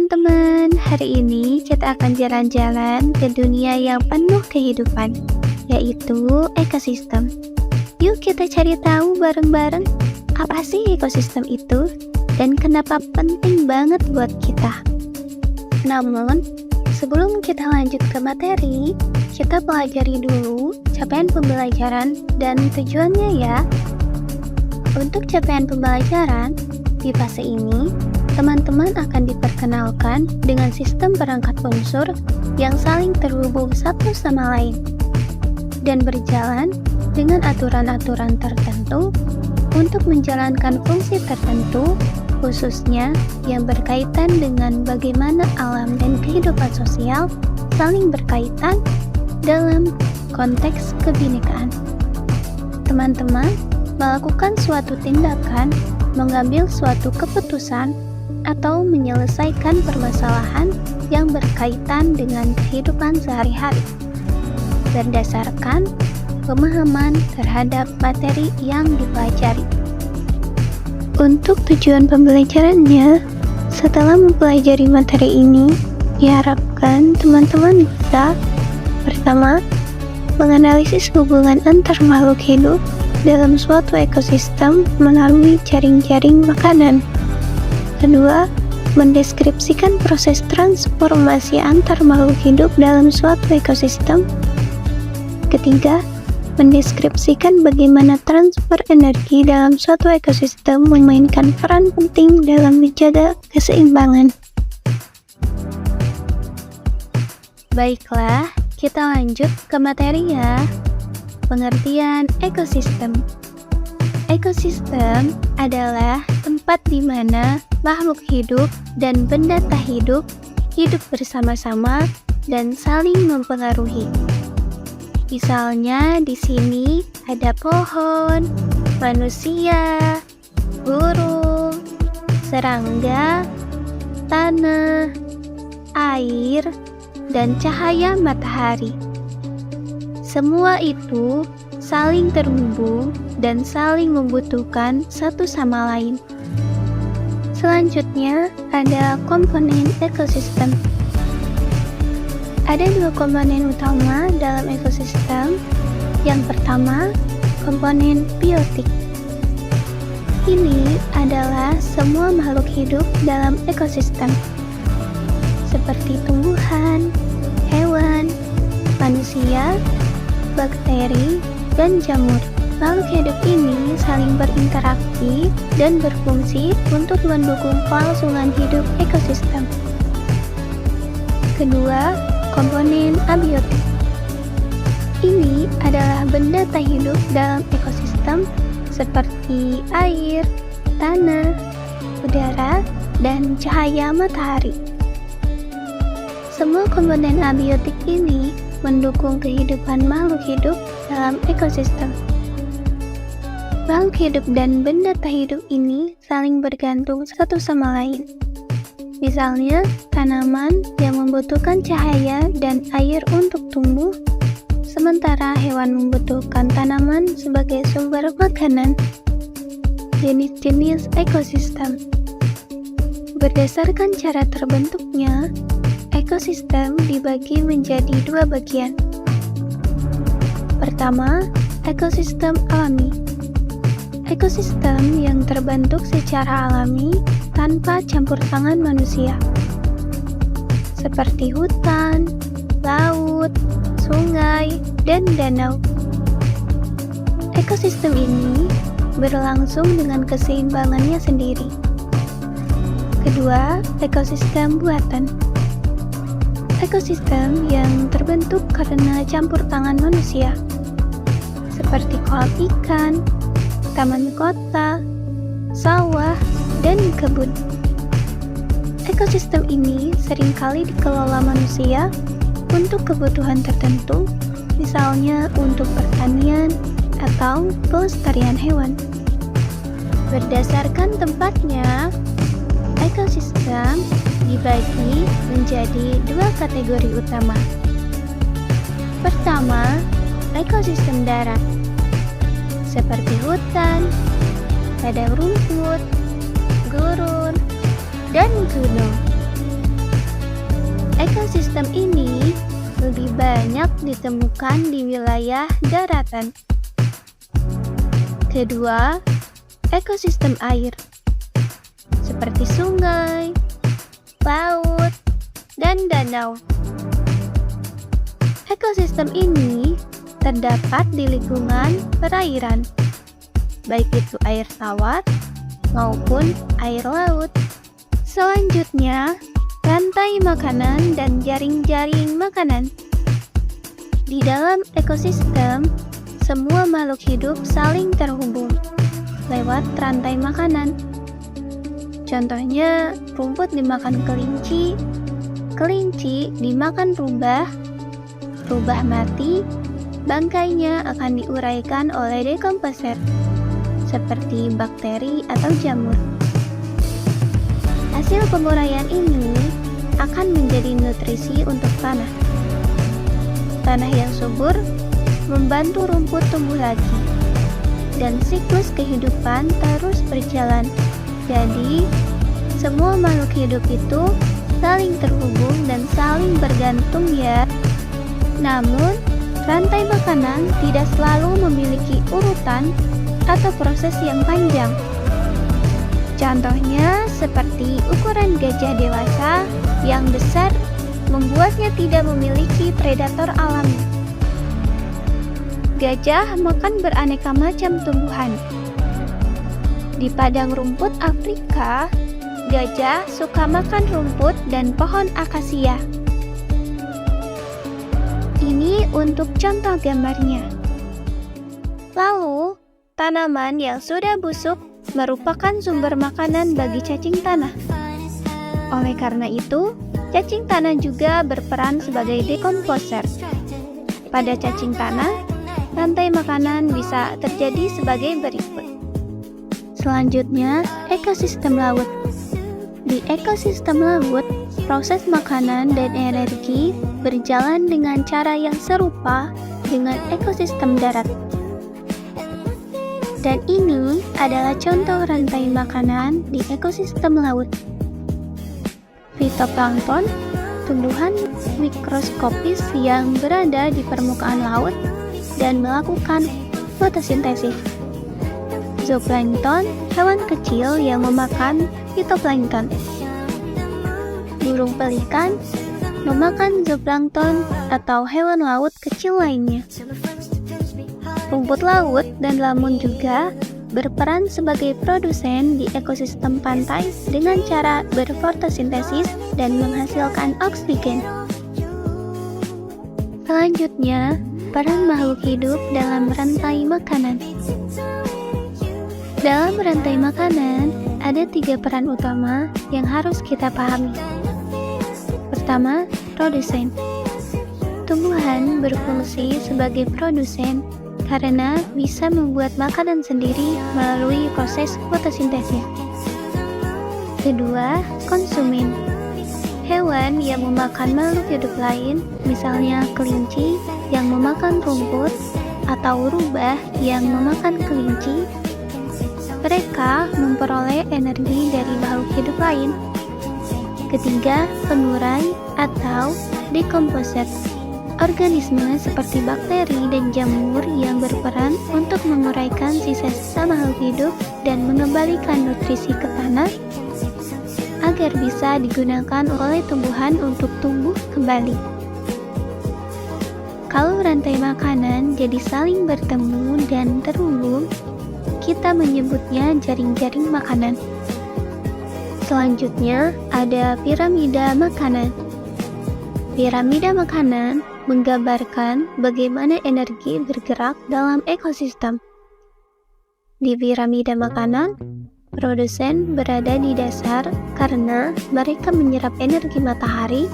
teman-teman, hari ini kita akan jalan-jalan ke dunia yang penuh kehidupan, yaitu ekosistem. Yuk kita cari tahu bareng-bareng, apa sih ekosistem itu dan kenapa penting banget buat kita. Namun, sebelum kita lanjut ke materi, kita pelajari dulu capaian pembelajaran dan tujuannya ya. Untuk capaian pembelajaran, di fase ini, teman-teman akan diperkenalkan dengan sistem perangkat unsur yang saling terhubung satu sama lain dan berjalan dengan aturan-aturan tertentu untuk menjalankan fungsi tertentu, khususnya yang berkaitan dengan bagaimana alam dan kehidupan sosial saling berkaitan dalam konteks kebinekaan. Teman-teman melakukan suatu tindakan, mengambil suatu keputusan, atau menyelesaikan permasalahan yang berkaitan dengan kehidupan sehari-hari berdasarkan pemahaman terhadap materi yang dipelajari. Untuk tujuan pembelajarannya, setelah mempelajari materi ini, diharapkan teman-teman bisa pertama, menganalisis hubungan antar makhluk hidup dalam suatu ekosistem melalui jaring-jaring makanan. Kedua, mendeskripsikan proses transformasi antar makhluk hidup dalam suatu ekosistem. Ketiga, mendeskripsikan bagaimana transfer energi dalam suatu ekosistem memainkan peran penting dalam menjaga keseimbangan. Baiklah, kita lanjut ke materi ya. Pengertian ekosistem. Ekosistem adalah tempat di mana makhluk hidup dan benda tak hidup bersama-sama dan saling mempengaruhi. Misalnya di sini ada pohon, manusia, burung, serangga, tanah, air, dan cahaya matahari. Semua itu saling terhubung dan saling membutuhkan satu sama lain. Selanjutnya ada komponen ekosistem. Ada dua komponen utama dalam ekosistem. Yang pertama, komponen biotik. Ini adalah semua makhluk hidup dalam ekosistem, seperti tumbuhan, hewan, manusia, bakteri, dan jamur. Makhluk hidup ini saling berinteraksi dan berfungsi untuk mendukung kelangsungan hidup ekosistem. Kedua, komponen abiotik. Ini adalah benda tak hidup dalam ekosistem seperti air, tanah, udara, dan cahaya matahari. Semua komponen abiotik ini mendukung kehidupan makhluk hidup dalam ekosistem. Makhluk hidup dan benda tak hidup ini saling bergantung satu sama lain. Misalnya, tanaman yang membutuhkan cahaya dan air untuk tumbuh, sementara hewan membutuhkan tanaman sebagai sumber makanan. Jenis-jenis ekosistem. Berdasarkan cara terbentuknya, ekosistem dibagi menjadi dua bagian. Pertama, ekosistem alami. Ekosistem yang terbentuk secara alami tanpa campur tangan manusia, seperti hutan, laut, sungai, dan danau. Ekosistem ini berlangsung dengan keseimbangannya sendiri. Kedua, ekosistem buatan. Ekosistem yang terbentuk karena campur tangan manusia, seperti kolam ikan, taman kota, sawah, dan kebun. Ekosistem ini seringkali dikelola manusia untuk kebutuhan tertentu, misalnya untuk pertanian atau pelestarian hewan. Berdasarkan tempatnya, ekosistem dibagi menjadi dua kategori utama. Pertama, ekosistem darat, seperti hutan, padang rumput, gurun, dan gunung. Ekosistem ini lebih banyak ditemukan di wilayah daratan. Kedua, ekosistem air, seperti sungai, laut, dan danau. Ekosistem ini terdapat di lingkungan perairan, baik itu air tawar maupun air laut. Selanjutnya, rantai makanan dan jaring-jaring makanan. Di dalam ekosistem, semua makhluk hidup saling terhubung lewat rantai makanan. Contohnya, rumput dimakan kelinci, kelinci dimakan rubah, rubah mati, bangkainya akan diuraikan oleh dekomposer, seperti bakteri atau jamur. Hasil penguraian ini akan menjadi nutrisi untuk tanah. Tanah yang subur membantu rumput tumbuh lagi, dan siklus kehidupan terus berjalan. Jadi, semua makhluk hidup itu saling terhubung dan saling bergantung ya. Namun, rantai makanan tidak selalu memiliki urutan atau proses yang panjang. Contohnya seperti ukuran gajah dewasa yang besar membuatnya tidak memiliki predator alami. Gajah makan beraneka macam tumbuhan. Di padang rumput Afrika, gajah suka makan rumput dan pohon akasia. Ini untuk contoh gambarnya. Lalu, tanaman yang sudah busuk merupakan sumber makanan bagi cacing tanah. Oleh karena itu, cacing tanah juga berperan sebagai dekomposer. Pada cacing tanah, rantai makanan bisa terjadi sebagai berikut. Selanjutnya, ekosistem laut. Di ekosistem laut, proses makanan dan energi berjalan dengan cara yang serupa dengan ekosistem darat. Dan ini adalah contoh rantai makanan di ekosistem laut. Fitoplankton, tumbuhan mikroskopis yang berada di permukaan laut dan melakukan fotosintesis. Zooplankton, hewan kecil yang memakan fitoplankton. Burung pelikan memakan zooplankton atau hewan laut kecil lainnya. Rumput laut dan lamun juga berperan sebagai produsen di ekosistem pantai dengan cara berfotosintesis dan menghasilkan oksigen. Selanjutnya, peran makhluk hidup dalam rantai makanan. Dalam rantai makanan, ada 3 peran utama yang harus kita pahami. Pertama, produsen. Tumbuhan berfungsi sebagai produsen karena bisa membuat makanan sendiri melalui proses fotosintesis. Kedua, konsumen. Hewan yang memakan makhluk hidup lain, misalnya kelinci yang memakan rumput atau rubah yang memakan kelinci, mereka memperoleh energi dari makhluk hidup lain. Ketiga, pengurai atau dekomposer. Organisme seperti bakteri dan jamur yang berperan untuk menguraikan sisa-sisa makhluk hidup dan mengembalikan nutrisi ke tanah agar bisa digunakan oleh tumbuhan untuk tumbuh kembali. Kalau rantai makanan jadi saling bertemu dan terhubung, kita menyebutnya jaring-jaring makanan. Selanjutnya, ada piramida makanan. Piramida makanan menggambarkan bagaimana energi bergerak dalam ekosistem. Di piramida makanan, produsen berada di dasar karena mereka menyerap energi matahari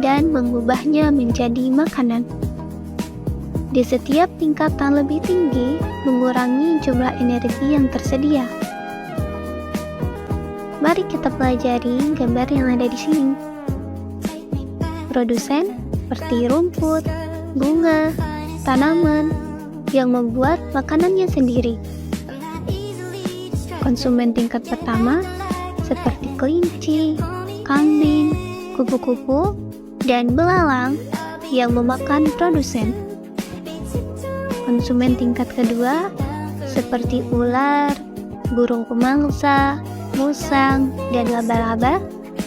dan mengubahnya menjadi makanan. Di setiap tingkatan lebih tinggi, mengurangi jumlah energi yang tersedia. Mari kita pelajari gambar yang ada di sini. Produsen seperti rumput, bunga, tanaman yang membuat makanannya sendiri. Konsumen tingkat pertama seperti kelinci, kambing, kupu-kupu, dan belalang yang memakan produsen. Konsumen tingkat kedua seperti ular, burung pemangsa, musang, dan laba-laba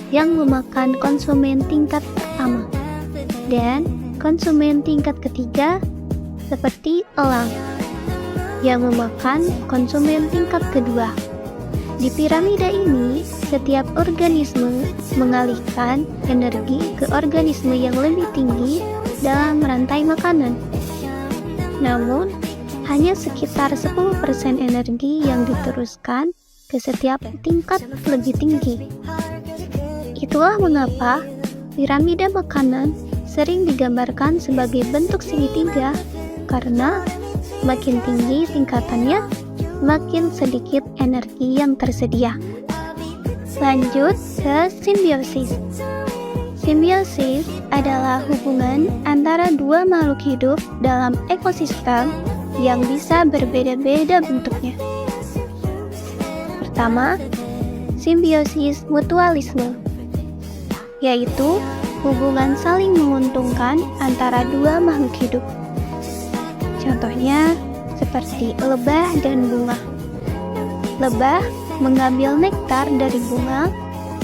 yang memakan konsumen tingkat pertama. Dan konsumen tingkat ketiga seperti elang yang memakan konsumen tingkat kedua. Di piramida ini, setiap organisme mengalihkan energi ke organisme yang lebih tinggi dalam rantai makanan. Namun, hanya sekitar 10% energi yang diteruskan ke setiap tingkat lebih tinggi. Itulah mengapa piramida makanan sering digambarkan sebagai bentuk segitiga, karena makin tinggi tingkatannya, makin sedikit energi yang tersedia. Lanjut ke simbiosis. Simbiosis adalah hubungan antara dua makhluk hidup dalam ekosistem yang bisa berbeda-beda bentuknya. Pertama, simbiosis mutualisme, yaitu hubungan saling menguntungkan antara dua makhluk hidup. Contohnya seperti lebah dan bunga. Lebah mengambil nektar dari bunga,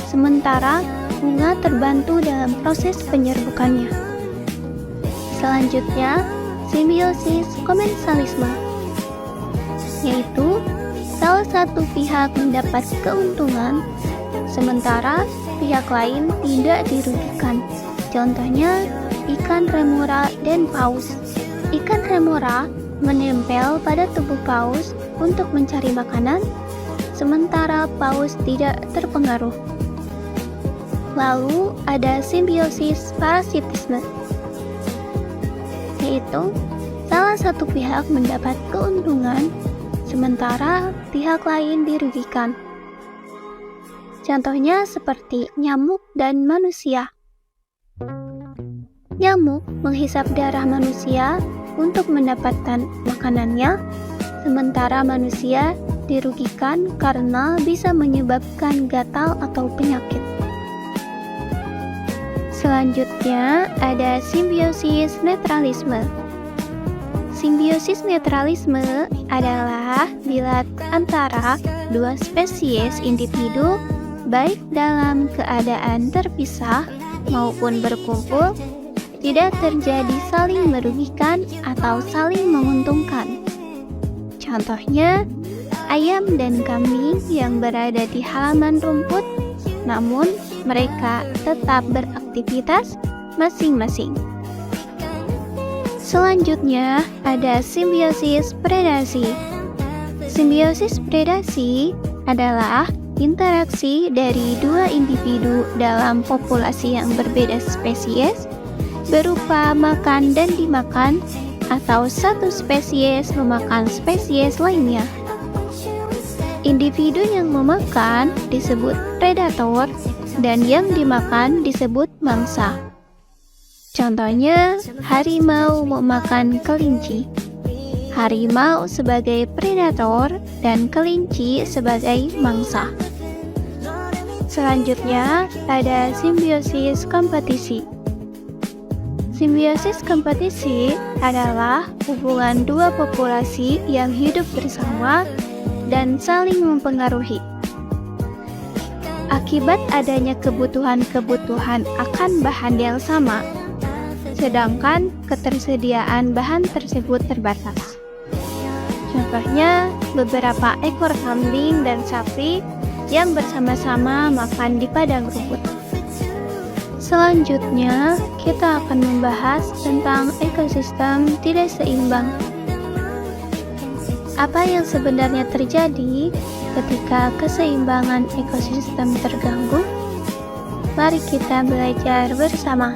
sementara bunga terbantu dalam proses penyerbukannya. Selanjutnya, simbiosis komensalisme, yaitu salah satu pihak mendapat keuntungan, sementara pihak lain tidak dirugikan. Contohnya, ikan remora dan paus. Ikan remora menempel pada tubuh paus untuk mencari makanan, sementara paus tidak terpengaruh. Lalu ada simbiosis parasitisme, yaitu salah satu pihak mendapat keuntungan, sementara pihak lain dirugikan. Contohnya seperti nyamuk dan manusia. Nyamuk menghisap darah manusia untuk mendapatkan makanannya, sementara manusia dirugikan karena bisa menyebabkan gatal atau penyakit. Selanjutnya ada simbiosis netralisme. Simbiosis netralisme adalah bila antara dua spesies individu baik dalam keadaan terpisah maupun berkumpul tidak terjadi saling merugikan atau saling menguntungkan. Contohnya, ayam dan kambing yang berada di halaman rumput, namun mereka tetap beraktivitas masing-masing. Selanjutnya, ada simbiosis predasi. Simbiosis predasi adalah interaksi dari dua individu dalam populasi yang berbeda spesies, berupa makan dan dimakan, atau satu spesies memakan spesies lainnya. Individu yang memakan disebut predator dan yang dimakan disebut mangsa. Contohnya, harimau memakan kelinci. Harimau sebagai predator dan kelinci sebagai mangsa. Selanjutnya, ada simbiosis kompetisi. Simbiosis kompetisi adalah hubungan dua populasi yang hidup bersama dan saling mempengaruhi. Akibat adanya kebutuhan-kebutuhan akan bahan yang sama, sedangkan ketersediaan bahan tersebut terbatas. Contohnya, beberapa ekor kambing dan sapi yang bersama-sama makan di padang rumput. Selanjutnya, kita akan membahas tentang ekosistem tidak seimbang. Apa yang sebenarnya terjadi ketika keseimbangan ekosistem terganggu? Mari kita belajar bersama.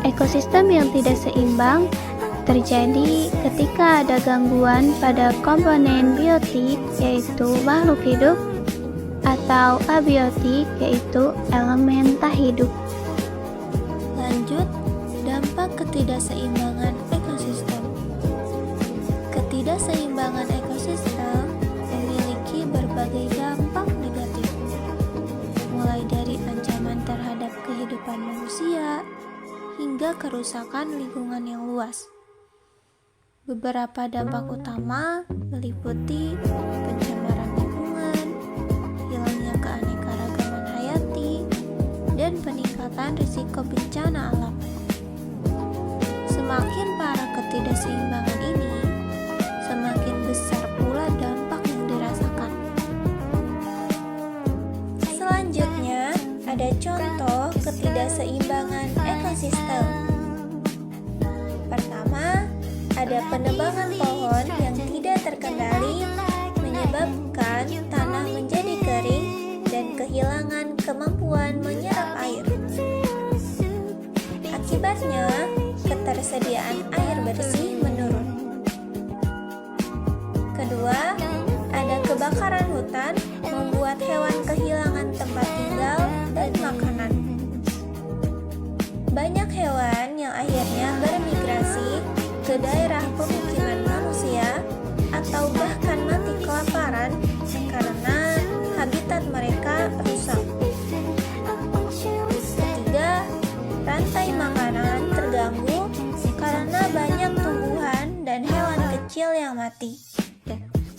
Ekosistem yang tidak seimbang terjadi ketika ada gangguan pada komponen biotik, yaitu makhluk hidup, atau abiotik, yaitu elemen tak hidup. Lanjut, dampak ketidakseimbangan ekosistem. Ketidakseimbangan ekosistem memiliki berbagai dampak negatif, mulai dari ancaman terhadap kehidupan kerusakan lingkungan yang luas. Beberapa dampak utama meliputi pencemaran lingkungan, hilangnya keanekaragaman hayati, dan peningkatan risiko bencana alam. Semakin parah ketidakseimbangan ini, semakin besar pula dampak yang dirasakan. Selanjutnya, ada contoh ketidakseimbangan ekosistem. Pertama, ada penebangan pohon yang tidak terkendali menyebabkan tanah menjadi kering dan kehilangan kemampuan menyerap air. Akibatnya, ketersediaan air bersih menurun. Kedua, ada kebakaran hutan membuat hewan kehilangan tempat tinggal dan makanan. Banyak hewan yang akhirnya bermigrasi ke daerah pemukiman manusia atau bahkan mati kelaparan karena habitat mereka rusak. Ketiga, rantai makanan terganggu karena banyak tumbuhan dan hewan kecil yang mati.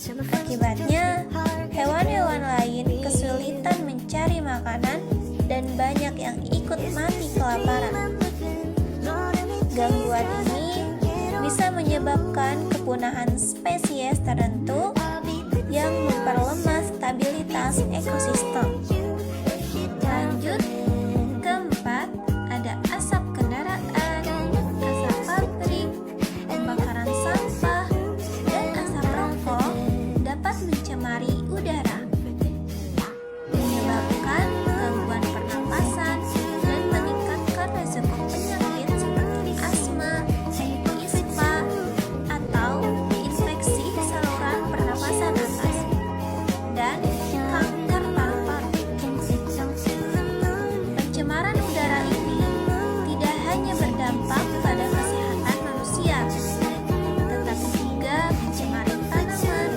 Akibatnya, hewan-hewan lain kesulitan mencari makanan dan banyak yang ikut mati kelaparan. Gangguan ini bisa menyebabkan kepunahan spesies tertentu yang memperlemah stabilitas ekosistem. Lanjut, keempat, ada asap kendaraan, asap pabrik, pembakaran sampah, dan asap rokok dapat mencemari udara, menyebabkan gangguan pernapasan dan meningkatkan resiko penyakit seperti asma, ispa, atau infeksi saluran pernapasan atas, dan kanker paru-paru. Pencemaran udara ini tidak hanya berdampak pada kesehatan manusia, tetapi juga mencemari tanaman,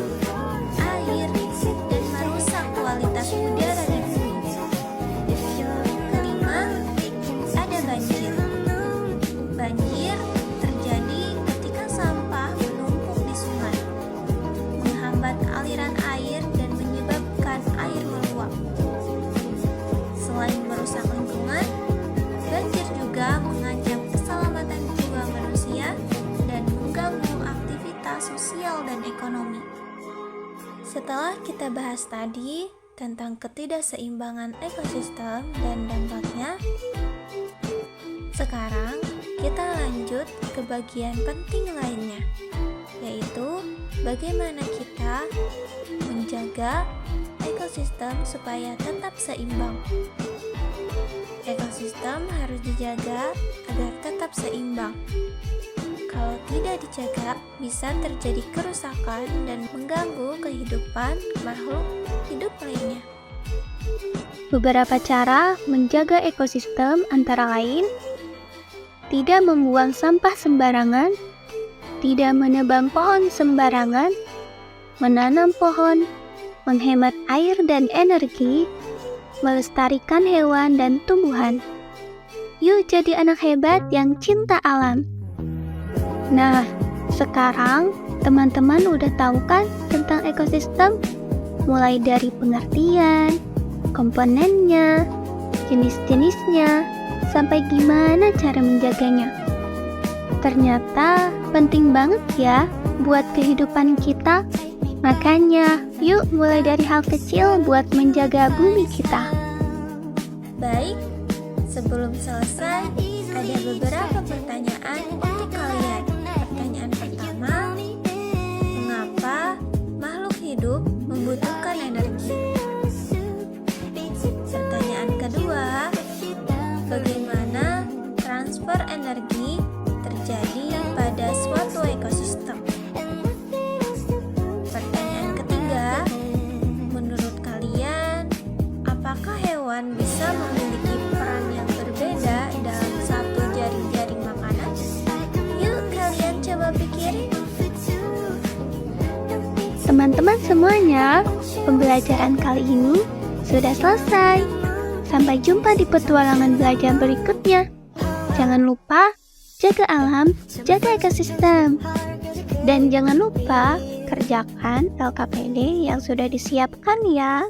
air, dan merusak kualitas udara di bumi. Kelima, ada banjir. Banjir terjadi ketika sampah menumpuk di sungai, menghambat aliran air dan menyebabkan air meluap. Selain merusak lingkungan, banjir juga mengancam keselamatan jiwa manusia dan mengganggu aktivitas sosial dan ekonomi. Setelah kita bahas tadi tentang ketidakseimbangan ekosistem dan dampaknya, sekarang kita lanjut ke bagian penting lainnya, yaitu bagaimana kita menjaga ekosistem supaya tetap seimbang. Ekosistem harus dijaga agar tetap seimbang. Kalau tidak dijaga, bisa terjadi kerusakan dan mengganggu kehidupan makhluk hidup lainnya. Beberapa cara menjaga ekosistem antara lain: tidak membuang sampah sembarangan, tidak menebang pohon sembarangan, menanam pohon, menghemat air dan energi, melestarikan hewan dan tumbuhan. Yuk jadi anak hebat yang cinta alam. Nah, sekarang teman-teman udah tahu kan tentang ekosistem? Mulai dari pengertian, komponennya, jenis-jenisnya, sampai gimana cara menjaganya. Ternyata penting banget ya buat kehidupan kita. Makanya, yuk mulai dari hal kecil buat menjaga bumi kita. Baik, sebelum selesai, ada beberapa pertanyaan untuk kalian. Pertanyaan pertama, mengapa makhluk hidup membutuhkan energi? Pertanyaan kedua, bagaimana transfer energi terjadi pada suatu ekosistem? Pertanyaan ketiga, menurut kalian, apakah hewan bisa memiliki peran yang berbeda dalam satu jaring-jaring makanan? Yuk kalian coba pikirin. Teman-teman semuanya, pembelajaran kali ini sudah selesai. Sampai jumpa di petualangan belajar berikutnya. Jangan lupa jaga alam, jaga ekosistem. Dan jangan lupa kerjakan LKPD yang sudah disiapkan ya.